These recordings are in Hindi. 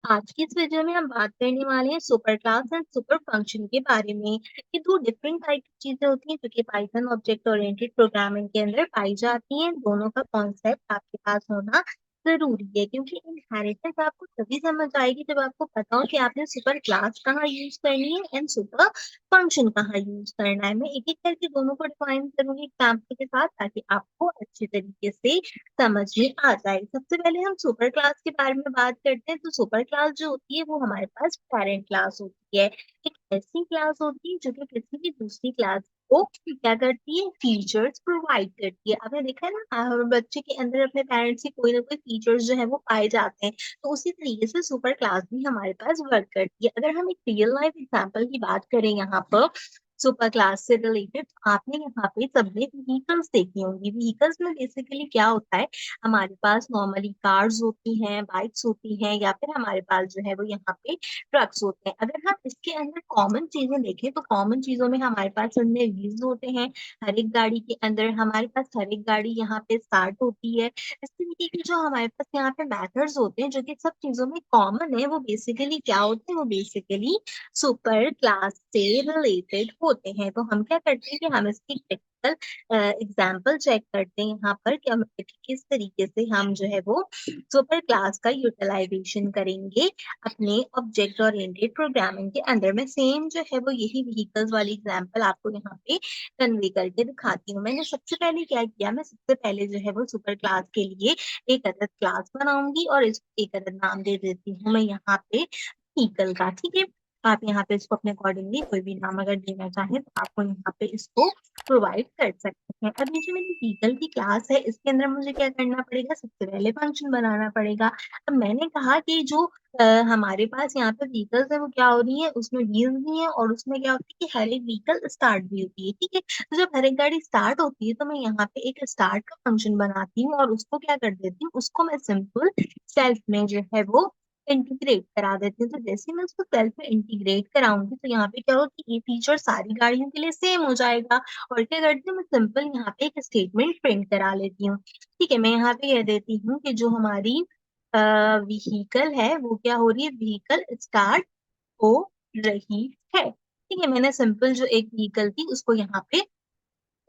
आज की इस वीडियो में हम बात करने वाले हैं super class and super function के बारे में। ये दो डिफरेंट टाइप की चीजें होती हैं जो कि पाइथन ऑब्जेक्ट ओरिएंटेड प्रोग्रामिंग के अंदर पाई जाती हैं। दोनों का कॉन्सेप्ट आपके पास होना जरूरी है क्योंकि इनहेरिटेंस आपको तभी समझ आएगी जब आपको पता हो कि आपने सुपर क्लास कहाँ यूज करनी है एंड सुपर फंक्शन कहाँ यूज करना है। मैं एक एक करके दोनों को डिफाइन करूंगी एग्जाम्पल के साथ ताकि आपको अच्छे तरीके से समझ में आ जाए। सबसे पहले हम सुपर क्लास के बारे में बात करते हैं। तो सुपर क्लास जो होती है वो हमारे पास पेरेंट क्लास होती है। एक ऐसी क्लास होती है जो कि किसी भी दूसरी क्लास को क्या करती है, फीचर्स प्रोवाइड करती है। आपने देखा है ना, बच्चे के अंदर अपने पेरेंट्स के कोई ना कोई फीचर्स जो है वो पाए जाते हैं। तो उसी तरीके से सुपर क्लास भी हमारे पास वर्क करती है। अगर हम एक रियल लाइफ एग्जाम्पल की बात करें यहाँ पर सुपर क्लास से रिलेटेड, आपने यहाँ पे सबने व्हीकल्स देखी होंगी। व्हीकल्स में बेसिकली क्या होता है, हमारे पास नॉर्मली कार्स होती हैं, बाइक्स होती हैं, या फिर हमारे पास जो है वो यहाँ पे ट्रक्स होते हैं। अगर हम इसके अंदर कॉमन चीजें देखें तो कॉमन चीजों में हमारे पास उनमें व्हील्स होते हैं। हर एक गाड़ी के अंदर हमारे पास हर एक गाड़ी यहाँ पे स्टार्ट होती है। इस तरीके के जो हमारे पास यहाँ पे मैथड्स होते हैं जो कि सब चीजों में कॉमन है, वो बेसिकली क्या होते हैं, वो बेसिकली सुपर क्लास से रिलेटेड होते हैं। तो हम क्या करते हैं कि हम इसकी प्रैक्टिकल एग्जाम्पल चेक करते हैं यहाँ पर कि हम किस तरीके से हम जो है वो सुपर क्लास का यूटिलाइजेशन करेंगे अपने ऑब्जेक्ट ओरिएंटेड प्रोग्रामिंग के अंदर। में सेम जो है वो यही व्हीकल्स वाली एग्जाम्पल आपको यहाँ पे कन्वे करके दिखाती हूँ। मैंने सबसे पहले क्या किया, मैं सबसे पहले जो है वो सुपर क्लास के लिए एक अदद क्लास बनाऊंगी और इसको एक अदद नाम दे देती हूँ मैं यहाँ पे व्हीकल का। ठीक है, आप यहाँ पे इसको अपने अकॉर्डिंगली कोई भी नाम अगर देना चाहें तो आप यहाँ पे इसको प्रोवाइड कर सकते हैं। अब ये जो मेरी व्हीकल की क्लास है इसके अंदर मुझे क्या करना पड़ेगा, सबसे पहले फंक्शन बनाना पड़ेगा। अब मैंने कहा कि जो हमारे पास यहाँ पे व्हीकल्स है वो क्या हो रही है, उसमें व्हील्स भी है और उसमें क्या होती है कि हर एक व्हीकल स्टार्ट भी होती है। ठीक है, तो जब हर एक गाड़ी स्टार्ट होती है तो मैं यहाँ पे एक स्टार्ट का फंक्शन बनाती हूँ और उसको क्या कर देती हूँ, उसको मैं सिंपल सेल्फ में जो है वो इंटीग्रेट करा देती हूँ। तो जैसे मैं उसको सेल्फ में इंटीग्रेट कराऊंगी तो यहाँ पे क्या होगा कि ये फीचर सारी गाड़ियों के लिए सेम हो जाएगा। और क्या करती हूँ, मैं सिंपल यहाँ पे एक स्टेटमेंट प्रिंट करा लेती हूँ। ठीक है, मैं यहाँ पे कह देती हूँ कि जो हमारी व्हीकल है वो क्या हो रही है, व्हीकल स्टार्ट हो रही है। ठीक है, मैंने सिंपल जो एक व्हीकल थी उसको यहाँ पे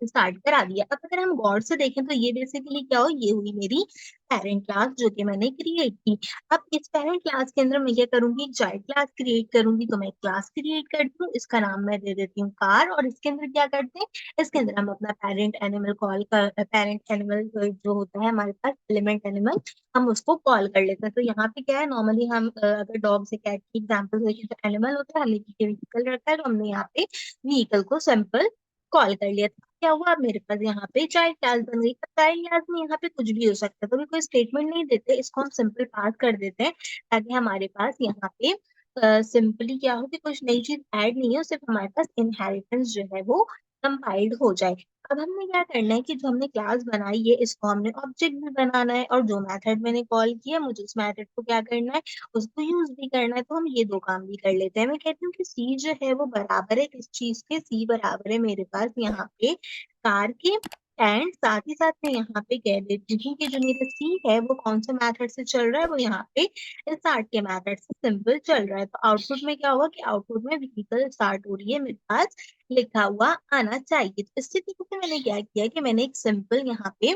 स्टार्ट करा दिया। अब अगर हम गौर से देखें तो ये बेसिकली क्या हो, ये हुई मेरी पेरेंट क्लास जो कि मैंने क्रिएट की। अब इस पेरेंट क्लास के अंदर मैं क्या करूंगी, एक चाइल्ड क्लास क्रिएट करूंगी। तो मैं क्लास क्रिएट करती हूँ, इसका नाम मैं दे देती हूँ कार। और इसके अंदर क्या करते हैं, इसके अंदर हम अपना पेरेंट एनिमल कॉल कर, पेरेंट एनिमल जो होता है हमारे पास एलिमेंट एनिमल, हम उसको कॉल कर लेते हैं। तो यहाँ पे क्या है, नॉर्मली हम अगर डॉग से कैट की एग्जाम्पल देखें तो एनिमल होता है, हमने व्हीकल रखा है तो हमने यहाँ पे व्हीकल को सिंपल कॉल कर लिया। क्या हुआ, अब मेरे पास यहाँ पे चाइल्ड क्लास बन गई। पर चाइल्ड क्लास में यहाँ पे कुछ भी हो सकता है, तो भी कोई स्टेटमेंट नहीं देते, इसको हम सिंपल पास कर देते हैं ताकि हमारे पास यहाँ पे सिंपली क्या हो कि कुछ नई चीज ऐड नहीं है, सिर्फ हमारे पास इनहेरिटेंस जो है वो कंपाइल्ड हो जाए। अब हमने क्या करना है कि जो हमने क्लास बनाई है इसको हमने ऑब्जेक्ट भी बनाना है, और जो मेथड मैंने कॉल किया मुझे उस मेथड को क्या करना है, उसको यूज भी करना है। तो हम ये दो काम भी कर लेते हैं। मैं कहती हूँ कि सी जो है वो बराबर है किस चीज के, सी बराबर है मेरे पास यहाँ पे कार के। एंड साथ ही साथ मैं यहाँ पे कह देती हूँ कि जो मेरा सी है वो कौन से मेथड से चल रहा है, वो यहाँ पे स्टार्ट के मेथड से सिंपल चल रहा है। तो आउटपुट में क्या होगा कि आउटपुट में व्हीकल स्टार्ट हो रही है मेरे पास लिखा हुआ आना चाहिए। तो इस तरीके से मैंने क्या किया कि मैंने एक सिंपल यहाँ पे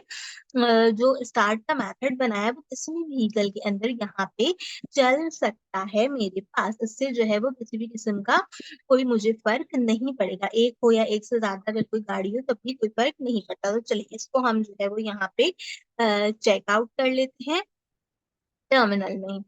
जो स्टार्ट का मेथड बनाया वो किसी भी व्हीकल के अंदर यहाँ पे चल सकता है मेरे पास। इससे जो है वो किसी भी किस्म का कोई मुझे फर्क नहीं पड़ेगा, एक हो या एक से ज्यादा अगर कोई गाड़ी हो तब भी कोई फर्क नहीं पड़ता। तो चलिए इसको हम जो है वो यहाँ पे चेकआउट कर लेते हैं टर्मिनल में।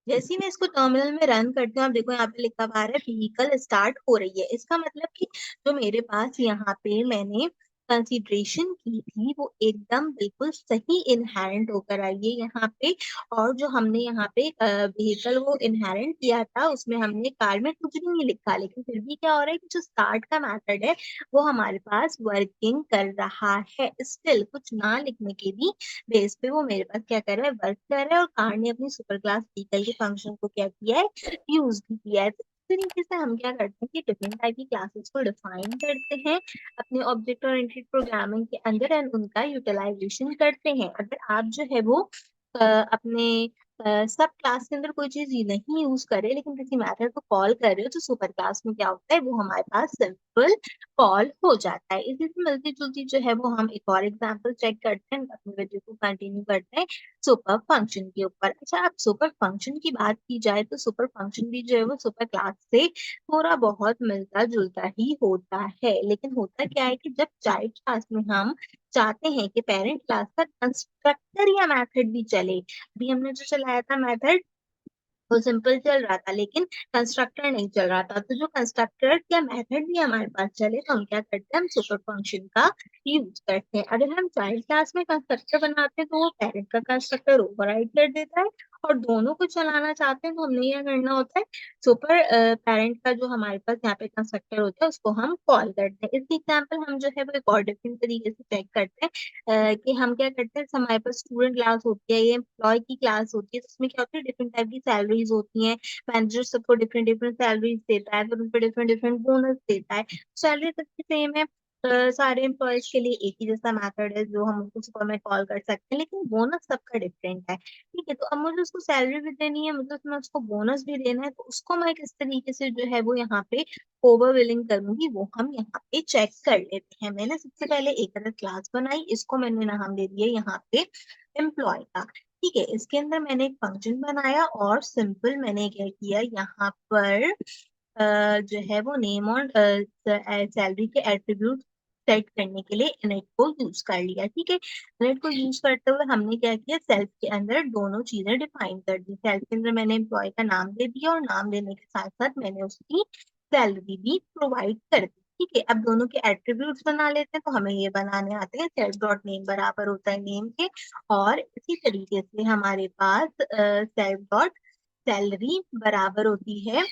जैसे ही मैं इसको टर्मिनल में रन करती हूँ, आप देखो यहाँ पे लिखा हुआ आ रहा है व्हीकल स्टार्ट हो रही है। इसका मतलब कि जो मेरे पास यहाँ पे मैंने कंसीडरेशन की थी वो एकदम बिल्कुल सही इनहेरेंट होकर आई है यहाँ पे। और जो हमने यहाँ पे व्हीकल वो इनहेरेंट किया था उसमें हमने कार में कुछ भी नहीं लिखा, लेकिन फिर भी क्या हो रहा है कि जो स्टार्ट का मेथड है वो हमारे पास वर्किंग कर रहा है। स्टिल कुछ ना लिखने के भी बेस पे वो मेरे पास क्या कर रहा है, वर्क कर रहा है। और कार ने अपनी सुपर क्लास व्हीकल के फंक्शन को क्या किया है, यूज भी किया है। तो इस तरीके से हम क्या करते हैं कि डिफरेंट टाइप की क्लासेस को डिफाइन करते हैं अपने ऑब्जेक्ट ओरिएंटेड प्रोग्रामिंग के अंदर एंड उनका यूटिलाइजेशन करते हैं। अगर आप जो है वो अपने सब क्लास के अंदर कोई चीज नहीं यूज करे लेकिन किसी मेथड को कॉल कर रहे हो तो सुपर क्लास में क्या होता है, वो हमारे पास सिंपल कॉल हो जाता है। इसी से मिलती जुलती जो है वो हम एक और एग्जांपल चेक करते हैं, अपनी वीडियो को कंटिन्यू करते हैं सुपर फंक्शन के ऊपर। अच्छा, अब सुपर फंक्शन की बात की जाए तो सुपर फंक्शन भी जो है वो सुपर क्लास से थोड़ा बहुत मिलता जुलता ही होता है। लेकिन होता क्या है कि जब चाइल्ड क्लास में हम चाहते हैं कि पेरेंट क्लास का कंस्ट्रक्टर या मेथड भी चले, अभी हमने जो चलाया था मेथड वो सिंपल चल रहा था लेकिन कंस्ट्रक्टर नहीं चल रहा था, तो जो कंस्ट्रक्टर या मेथड भी हमारे पास चले तो हम क्या करते हैं, हम सुपर फंक्शन का यूज करते हैं। अगर हम चाइल्ड क्लास में कंस्ट्रक्टर बनाते हैं तो वो पेरेंट का कंस्ट्रक्टर ओवरराइड कर देता है, और दोनों को चलाना चाहते हैं तो हमने क्या करना होता है, सुपर पेरेंट का जो हमारे पास यहाँ पे कंस्ट्रक्टर होता है उसको हम कॉल करते हैं। इसकी एग्जाम्पल हम जो है वो एक और डिफरेंट तरीके से चेक करते हैं कि हम क्या करते हैं, हमारे पास स्टूडेंट क्लास होती है, ये एम्प्लॉय की क्लास होती है, तो उसमें क्या होती है, डिफरेंट टाइप की सैलरीज होती हैं। मैनेजर सबको डिफरेंट डिफरेंट सैलरीज देता है, फिर उन पर डिफरेंट डिफरेंट बोनस देता है। सैलरी सबकी सेम है, सारे एम्प्लॉयज के लिए एक ही जैसा मेथड है जो हम उसको सुपर में कॉल कर सकते हैं, लेकिन बोनस सबका डिफरेंट है। ठीक है, तो अब मुझे उसको सैलरी भी देनी है, मुझे उसमें उसको बोनस भी देना है, तो उसको मैं किस तरीके से जो है वो यहाँ पे ओवर बिलिंग करूंगी वो हम यहाँ पे चेक कर लेते हैं। मैंने सबसे पहले एक अलग क्लास बनाई, इसको मैंने नाम दे दिया यहाँ पे एम्प्लॉय का। ठीक है, इसके अंदर मैंने एक फंक्शन बनाया और सिंपल मैंने क्या किया, यहाँ पर जो है वो नेम और सैलरी के एट्रीब्यूट सेट करने के लिए इनिट को यूज कर लिया। ठीक है, इनिट को यूज करते हुए हमने क्या किया, सेल्फ के अंदर दोनों चीजें डिफाइन कर दी। सेल्फ के अंदर मैंने एम्प्लॉय का नाम दे दिया और नाम देने के साथ साथ मैंने उसकी सैलरी भी प्रोवाइड कर दी। ठीक है, अब दोनों के एट्रीब्यूट्स बना लेते हैं, तो हमें ये बनाने आते हैं, सेल्फ डॉट नेम बराबर होता है नेम के, और इसी तरीके से हमारे पास सेल्फ डॉट सैलरी बराबर होती है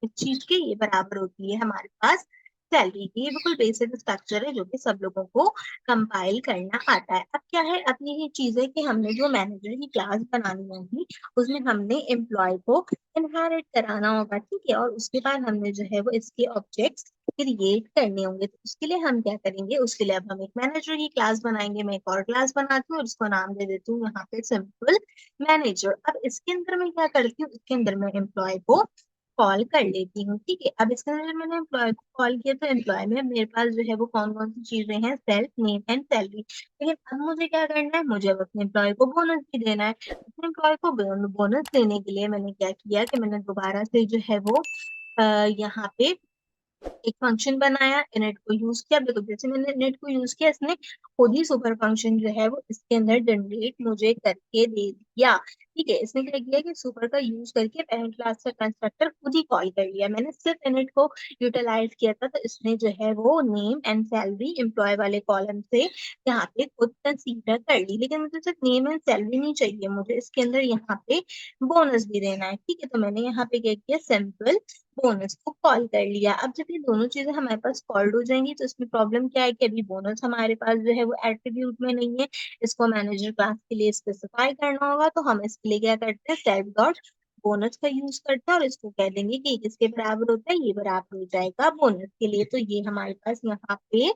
इस चीज के, ये बराबर होती है हमारे पास सैलरी की। ये बिल्कुल बेसिक स्ट्रक्चर है जो कि सब लोगों को कंपाइल करना आता है। अब क्या है, अब ये चीज है कि हमने जो मैनेजर की क्लास बनानी होगी उसमें हमने एम्प्लॉय को इनहेरिट कराना होगा। ठीक है, और उसके बाद हमने जो है वो इसके ऑब्जेक्ट्स क्रिएट करने होंगे, तो उसके लिए हम क्या करेंगे, उसके लिए अब हम एक मैनेजर की क्लास बनाएंगे। मैं एक और क्लास बनाती हूँ और उसको नाम दे देती हूँ यहाँ पे सिंपल मैनेजर। अब इसके अंदर मैं क्या करती हूँ, इसके अंदर मैं एम्प्लॉय को कॉल कर लेती हूँ। ठीक है, अब इसके अंदर मैंने एम्प्लॉय को कॉल किया तो एम्प्लॉय में मेरे पास जो है वो कौन कौन सी चीजें हैं, सेल्फ नेम एंड सैलरी। लेकिन अब मुझे क्या करना है, मुझे अब अपने एम्प्लॉय को बोनस भी देना है। अपने एम्प्लॉय को बोनस देने के लिए मैंने क्या किया कि मैंने दोबारा से जो है वो यहाँ पे एक फंक्शन बनाया, इनिट को यूज किया। देखो जैसे मैंने इनिट को यूज किया, इसने खुद ही सुपर फंक्शन जो है वो इसके अंदर जनरेट मुझे करके दे दिया। ठीक है, इसने क्या किया कि सुपर का यूज करके पेरेंट क्लास का कंस्ट्रक्टर खुद ही कॉल कर लिया। मैंने सिर्फ इनिट को यूटिलाइज किया था, तो इसने जो है वो नेम एंड सैलरी एम्प्लॉय वाले कॉलम से यहाँ पे खुद कंसीडर कर ली। लेकिन मुझे सिर्फ नेम एंड सैलरी नहीं चाहिए, मुझे इसके अंदर यहाँ पे बोनस भी देना है। ठीक है, तो मैंने यहाँ पे क्या किया, सिंपल बोनस को कॉल कर लिया। अब जब ये दोनों चीजें हमारे पास कॉल्ड हो जाएंगी तो इसमें प्रॉब्लम क्या है कि अभी बोनस हमारे पास जो है वो एट्रीब्यूट में नहीं है, इसको मैनेजर क्लास के लिए स्पेसिफाई करना होगा। तो हम इसके लिए क्या करते हैं, सेल्फ डॉट बोनस का यूज करते हैं और इसको कह देंगे कि ये किसके बराबर होता है, ये बराबर हो जाएगा बोनस के लिए। तो ये हमारे पास यहाँ पे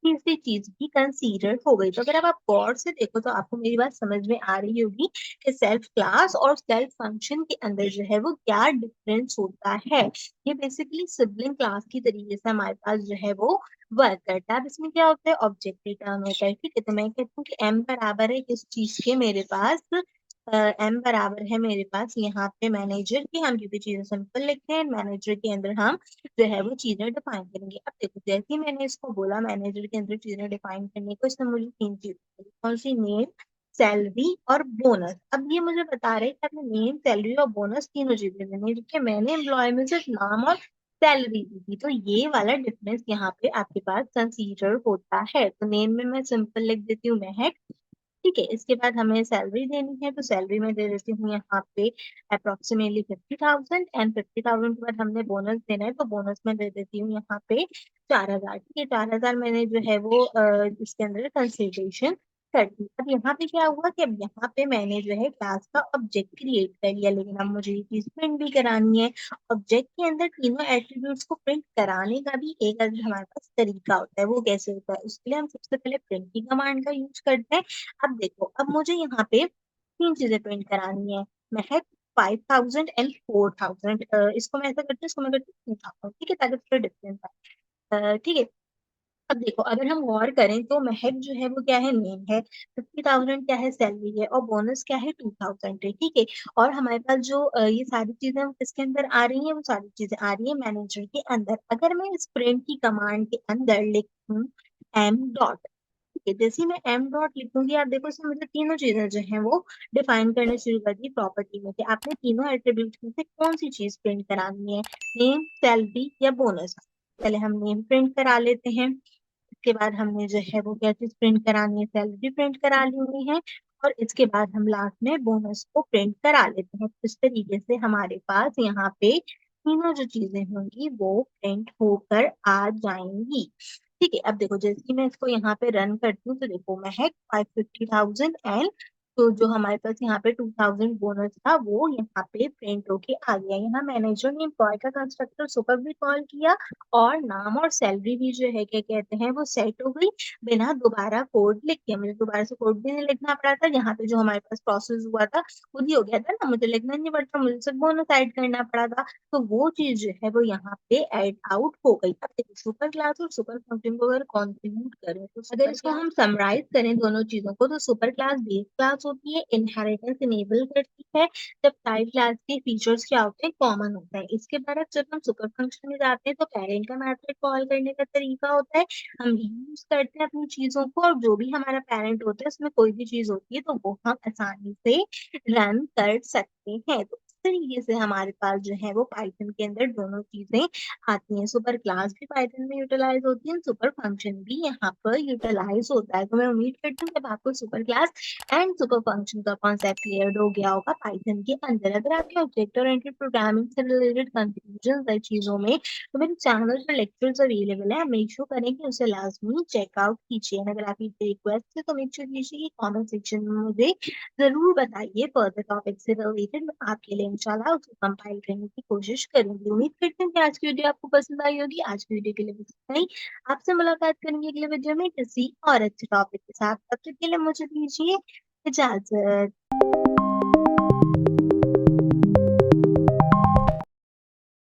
तीसरी चीज भी कंसीडर हो गई। तो अगर अब आप गौर से देखो तो आपको मेरी बात समझ में आ रही होगी कि सेल्फ क्लास और सेल्फ फंक्शन के अंदर जो है वो क्या डिफरेंस होता है। ये बेसिकली सिबलिंग क्लास की तरीके से हमारे पास जो है वो वर्क करता है। अब इसमें क्या होता है, ऑब्जेक्ट रिटर्न होता है। ठीक है, तो मैं कहती हूँ कि एम बराबर है किस चीज के, मेरे पास एम बराबर है मेरे पास यहाँ पे मैनेजर की। हम क्योंकि चीजें सिंपल लिखते हैं, मैनेजर के अंदर हम जो है वो चीजें डिफाइन करेंगे। अब देखो जैसे ही मैंने इसको बोला मैनेजर के अंदर चीजें डिफाइन करने को, इसने मुझे तीन चीजें कौन सी, नेम सैलरी और बोनस। अब ये मुझे बता रहे हैं कि आपने नेम सैलरी और बोनस तीनों चीजें देनी है, जबकि मैंने एम्प्लॉय में सिर्फ नाम और सैलरी दी थी। तो ये वाला डिफरेंस यहाँ पे आपके पास कंसीडर होता है। तो नेम में मैं सिंपल लिख देती हूँ महक। ठीक है, इसके बाद हमें सैलरी देनी है, तो सैलरी में दे देती हूँ यहाँ पे अप्रोक्सीमेटली 50,000, एंड 50,000 के बाद हमने बोनस देना है, तो बोनस में दे देती हूँ यहाँ पे 4,000। ठीक है, 4,000 मैंने जो है वो इसके अंदर कंसिडरेशन कर दी। अब यहाँ पे क्या हुआ कि अब यहाँ पे मैंने जो है क्लास का ऑब्जेक्ट क्रिएट कर लिया, लेकिन अब मुझे ये चीज प्रिंट भी करानी है। ऑब्जेक्ट के अंदर तीनों एट्रीब्यूट्स को प्रिंट कराने का भी एक हमारे पास तरीका होता है। वो कैसे होता है, उसके लिए हम सबसे पहले प्रिंट की कमांड का यूज करते हैं। अब देखो, अब मुझे यहाँ पे तीन चीजें प्रिंट करानी है, महक 5000 एंड 4000। इसको मैं ऐसा करती हूँ, इसको मैं करती हूँ 2000, ठीक है, ताकि थोड़ा डिफरेंस है। ठीक है। अब देखो, अगर हम गौर करें तो महक जो है वो क्या है, नेम है। 50,000 क्या है, सैलरी है। और बोनस क्या है, 2,000 है। ठीक है। और हमारे पास जो ये सारी चीजें किसके अंदर आ रही हैं, वो सारी चीजें आ रही है मैनेजर के अंदर। अगर मैं इस प्रिंट की कमांड के अंदर लिखूं एम डॉट, ठीक है, जैसे ही मैं एम डॉट लिखूंगी, आप देखो इसमें मुझे तीनों चीजें जो है वो डिफाइन करने शुरू कर दी प्रॉपर्टी में, कि आपने तीनों एट्रीब्यूट में से कौन सी चीज प्रिंट करानी है, नेम, सैलरी या बोनस। पहले हम नेम प्रिंट करा लेते हैं। इसके बाद हमने जो है वो क्या चीज प्रिंट करानी है, सैलरी प्रिंट करा ली हुई है। और इसके बाद हम लास्ट में बोनस को प्रिंट करा लेते हैं। इस तरीके से हमारे पास यहाँ पे तीनों जो चीजें होंगी वो प्रिंट होकर आ जाएंगी। ठीक है। अब देखो, जैसे कि मैं इसको यहाँ पे रन करती हूँ, तो देखो महक 550,000 एंड तो जो हमारे पास यहाँ पे 2,000 बोनस था वो यहाँ पे प्रिंट होके आ गया। यहाँ मैनेजर ने एम्प्लॉय का कंस्ट्रक्टर सुपर भी कॉल किया, और नाम और सैलरी भी जो है क्या कहते हैं वो सेट हो गई, बिना दोबारा कोड लिख के। मुझे दोबारा से कोड भी नहीं लिखना पड़ा था, यहाँ पे जो हमारे पास प्रोसेस हुआ था खुद ही हो गया था ना, मुझे लिखना नहीं पड़ता, मुझे सिर्फ बोनस ऐड करना पड़ा था। तो वो चीज जो है वो यहाँ पे ऐड आउट हो गई। अब देखो, सुपर क्लास और सुपर फंक्शन को अगर कॉन्ट्रीब्यूट करें तो अगर इसको हम समराइज करें दोनों चीजों को, तो सुपर क्लास बेस क्लास होती है, इनहेरिटेंस इनेबल करती है, जब टाइप क्लास के फीचर्स क्या होते हैं, कॉमन होता है। इसके बाद जब हम सुपर फंक्शन में जाते हैं तो पेरेंट का मेथड कॉल करने का तरीका होता है, हम यूज करते हैं अपनी चीजों को, और जो भी हमारा पेरेंट होता है उसमें कोई भी चीज होती है तो वो हम आसानी से रन कर सकते हैं। तो इस तरीके से हमारे पास जो है वो पाइथन के अंदर दोनों चीजें आती हैं। सुपर क्लास भी पाइथन में यूटिलाइज होती है, सुपर फंक्शन भी यहाँ पर यूटिलाइज होता है। तो मैं उम्मीद करती हूँ जब आपको super class and super function का कॉन्सेप्ट क्लियर हो गया होगा पाइथन के अंदर। अगर आपके ऑब्जेक्ट ओरिएंटेड प्रोग्रामिंग से रिलेटेड कंफ्यूजन है चीजों में, तो मेरे चैनल पर लेक्चर्स अवेलेबल है, मेक श्योर करें कि उसे लाजमी चेकआउट कीजिए। अगर आपकी रिक्वेस्ट है तो मेक श्योर कीजिए कि कमेंट सेक्शन में मुझे जरूर बताइए। फर्दर टॉपिक से रिलेटेड मैं आपके लिए इंशाल्लाह उसको कंपाइल करने की कोशिश करूंगी। उम्मीद करती हूँ कि आज की वीडियो आपको पसंद आई होगी। आज की वीडियो के लिए बस इतना ही। आपसे मुलाकात करेंगे अगले वीडियो में किसी और अच्छे टॉपिक के साथ। तब तक के लिए मुझे दीजिए इजाजत।